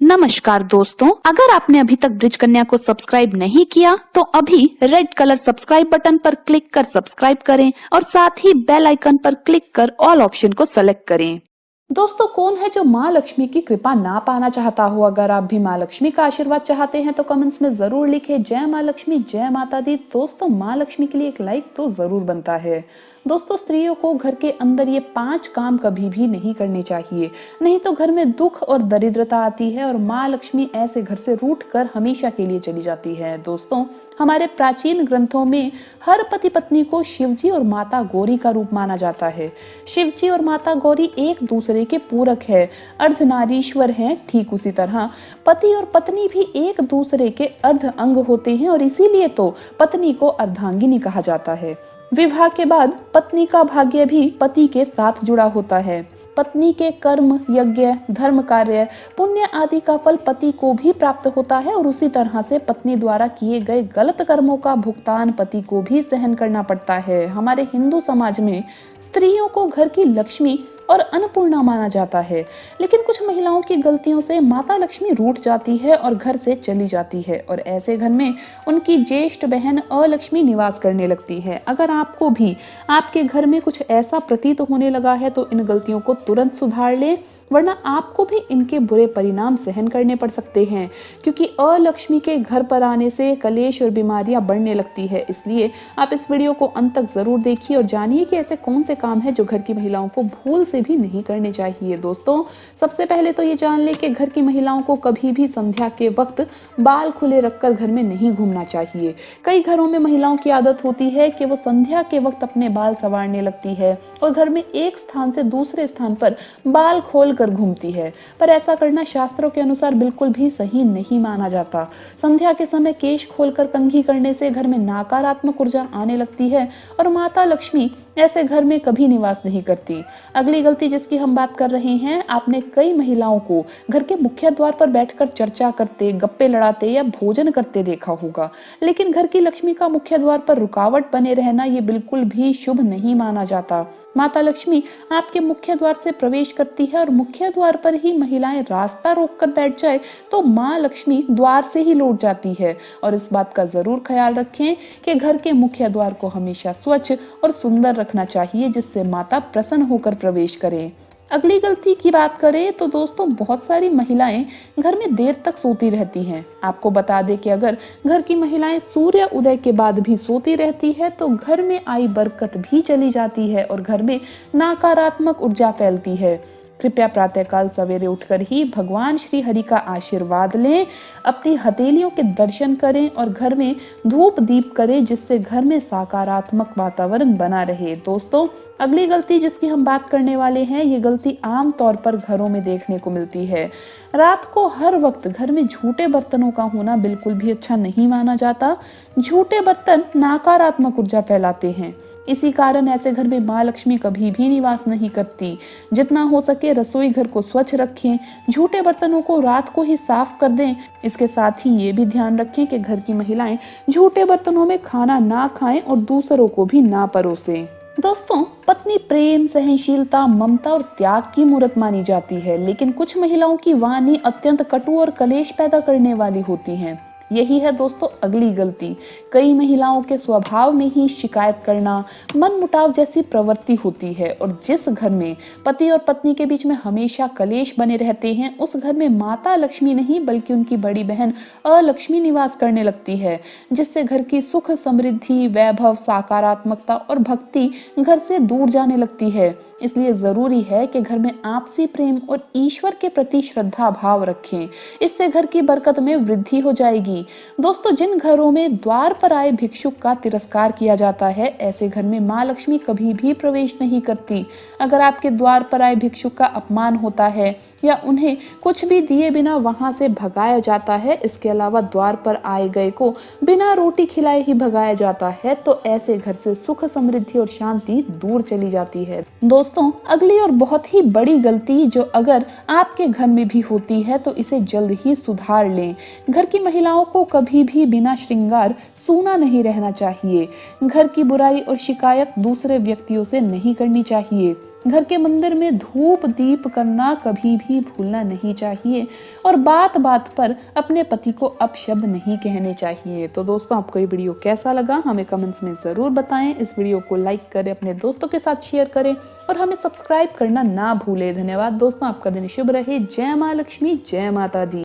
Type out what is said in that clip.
नमस्कार दोस्तों, अगर आपने अभी तक ब्रिज कन्या को सब्सक्राइब नहीं किया तो अभी रेड कलर सब्सक्राइब बटन पर क्लिक कर सब्सक्राइब करें और साथ ही बेल आइकन पर क्लिक कर ऑल ऑप्शन को सेलेक्ट करें। दोस्तों, कौन है जो माँ लक्ष्मी की कृपा ना पाना चाहता हो? अगर आप भी माँ लक्ष्मी का आशीर्वाद चाहते हैं तो कमेंट्स में जरूर लिखें जय माँ लक्ष्मी, जय माता दी। दोस्तों, माँ लक्ष्मी के लिए एक लाइक तो जरूर बनता है। दोस्तों, स्त्रियों को घर के अंदर ये 5 काम कभी भी नहीं करने चाहिए, नहीं तो घर में दुख और दरिद्रता आती है और माँ लक्ष्मी ऐसे घर से रूठ कर हमेशा के लिए चली जाती है। दोस्तों, हमारे प्राचीन ग्रंथों में हर पति पत्नी को शिवजी और माता गौरी का रूप माना जाता है। शिवजी और माता गौरी एक दूसरे के पूरक है, अर्धनारीश्वर हैं। ठीक उसी तरह पति और पत्नी भी एक दूसरे के अर्ध अंग होते हैं और इसीलिए तो पत्नी को अर्धांगिनी कहा जाता है। विवाह के बाद पत्नी का भाग्य भी पति के साथ जुड़ा होता है। पत्नी के कर्म, यज्ञ, धर्म कार्य, पुण्य आदि का फल पति को भी प्राप्त होता है और उसी तरह से पत्नी द्वारा किए गए गलत कर्मों का भुगतान पति को भी सहन करना पड़ता है। हमारे हिंदू समाज में स्त्रियों को घर की लक्ष्मी और अन्नपूर्णा माना जाता है, लेकिन कुछ महिलाओं की गलतियों से माता लक्ष्मी रूठ जाती है और घर से चली जाती है और ऐसे घर में उनकी ज्येष्ठ बहन अलक्ष्मी निवास करने लगती है। अगर आपको भी आपके घर में कुछ ऐसा प्रतीत होने लगा है तो इन गलतियों को तुरंत सुधार लें, वरना आपको भी इनके बुरे परिणाम सहन करने पड़ सकते हैं, क्योंकि अलक्ष्मी के घर पर आने से कलेश और बीमारियां बढ़ने लगती है। इसलिए आप इस वीडियो को अंत तक जरूर देखिए और जानिए कि ऐसे कौन से काम हैं जो घर की महिलाओं को भूल से भी नहीं करने चाहिए। दोस्तों, सबसे पहले तो ये जान लें कि घर की महिलाओं को कभी भी संध्या के वक्त बाल खुले रखकर घर में नहीं घूमना चाहिए। कई घरों में महिलाओं की आदत होती है कि वो संध्या के वक्त अपने बाल संवारने लगती है और घर में एक स्थान से दूसरे स्थान पर बाल खोल कर घूमती है, पर ऐसा करना शास्त्रों के अनुसार बिल्कुल भी सही नहीं माना जाता। संध्या के समय केश खोलकर कंघी करने से घर में नकारात्मक ऊर्जा आने लगती है और माता लक्ष्मी ऐसे घर में कभी निवास नहीं करती। अगली गलती जिसकी हम बात कर रहे हैं, आपने कई महिलाओं को घर के मुख्य द्वार पर बैठकर चर्चा करते, गप्पे लड़ाते या भोजन करते देखा होगा, लेकिन घर की लक्ष्मी का मुख्य द्वार पर रुकावट बने रहना ये बिल्कुल भी शुभ नहीं माना जाता। माता लक्ष्मी आपके मुख्य द्वार से प्रवेश करती है और मुख्य द्वार पर ही महिलाएं रास्ता रोककर बैठ जाए तो माँ लक्ष्मी द्वार से ही लौट जाती है। और इस बात का जरूर ख्याल रखें कि घर के मुख्य द्वार को हमेशा स्वच्छ और सुंदर रखना चाहिए, जिससे माता प्रसन्न होकर प्रवेश करें। अगली गलती की बात करें तो दोस्तों, बहुत सारी महिलाएं घर में देर तक सोती रहती हैं। आपको बता दें कि अगर घर की महिलाएं सूर्य उदय के बाद भी सोती रहती है तो घर में आई बरकत भी चली जाती है और घर में नकारात्मक ऊर्जा फैलती है। कृपया प्रातःकाल सवेरे उठकर ही भगवान श्री हरि का आशीर्वाद लें, अपनी हथेलियों के दर्शन करें और घर में धूप दीप करें, जिससे घर में सकारात्मक वातावरण बना रहे। दोस्तों, अगली गलती जिसकी हम बात करने वाले हैं, ये गलती आम तौर पर घरों में देखने को मिलती है। रात को हर वक्त घर में झूठे बर्तनों का होना बिल्कुल भी अच्छा नहीं माना जाता। झूठे बर्तन नकारात्मक ऊर्जा फैलाते हैं, इसी कारण ऐसे घर में माँ लक्ष्मी कभी भी निवास नहीं करती। जितना हो सके रसोई घर को स्वच्छ रखें, झूठे बर्तनों को रात को ही साफ कर दें। इसके साथ ही ये भी ध्यान रखें कि घर की महिलाएं झूठे बर्तनों में खाना ना खाएं और दूसरों को भी ना परोसें। दोस्तों, पत्नी प्रेम, सहनशीलता, ममता और त्याग की मूर्त मानी जाती है, लेकिन कुछ महिलाओं की वाणी अत्यंत कटु और कलेश पैदा करने वाली होती है। यही है दोस्तों अगली गलती। कई महिलाओं के स्वभाव में ही शिकायत करना, मनमुटाव जैसी प्रवृत्ति होती है और जिस घर में पति और पत्नी के बीच में हमेशा कलेश बने रहते हैं, उस घर में माता लक्ष्मी नहीं बल्कि उनकी बड़ी बहन अलक्ष्मी निवास करने लगती है, जिससे घर की सुख, समृद्धि, वैभव, सकारात्मकता और भक्ति घर से दूर जाने लगती है। इसलिए जरूरी है कि घर में आपसी प्रेम और ईश्वर के प्रति श्रद्धा भाव रखें, इससे घर की बरकत में वृद्धि हो जाएगी। दोस्तों, जिन घरों में द्वार पर आए भिक्षुक का तिरस्कार किया जाता है, ऐसे घर में माँ लक्ष्मी कभी भी प्रवेश नहीं करती। अगर आपके द्वार पर आए भिक्षुक का अपमान होता है या उन्हें कुछ भी दिए बिना वहां से भगाया जाता है, इसके अलावा द्वार पर आए गए को बिना रोटी खिलाए ही भगाया जाता है, तो ऐसे घर से सुख, समृद्धि और शांति दूर चली जाती है। दोस्तों, अगली और बहुत ही बड़ी गलती जो अगर आपके घर में भी होती है तो इसे जल्द ही सुधार लें। घर की महिलाओं को कभी भी बिना श्रृंगार सूना नहीं रहना चाहिए। घर की बुराई और शिकायत दूसरे व्यक्तियों से नहीं करनी चाहिए। घर के मंदिर में धूप दीप करना कभी भी भूलना नहीं चाहिए और बात बात पर अपने पति को अपशब्द नहीं कहने चाहिए। तो दोस्तों, आपको ये वीडियो कैसा लगा हमें कमेंट्स में जरूर बताएं। इस वीडियो को लाइक करें, अपने दोस्तों के साथ शेयर करें और हमें सब्सक्राइब करना ना भूलें। धन्यवाद दोस्तों, आपका दिन शुभ रहे। जय माँ लक्ष्मी, जय माता दी।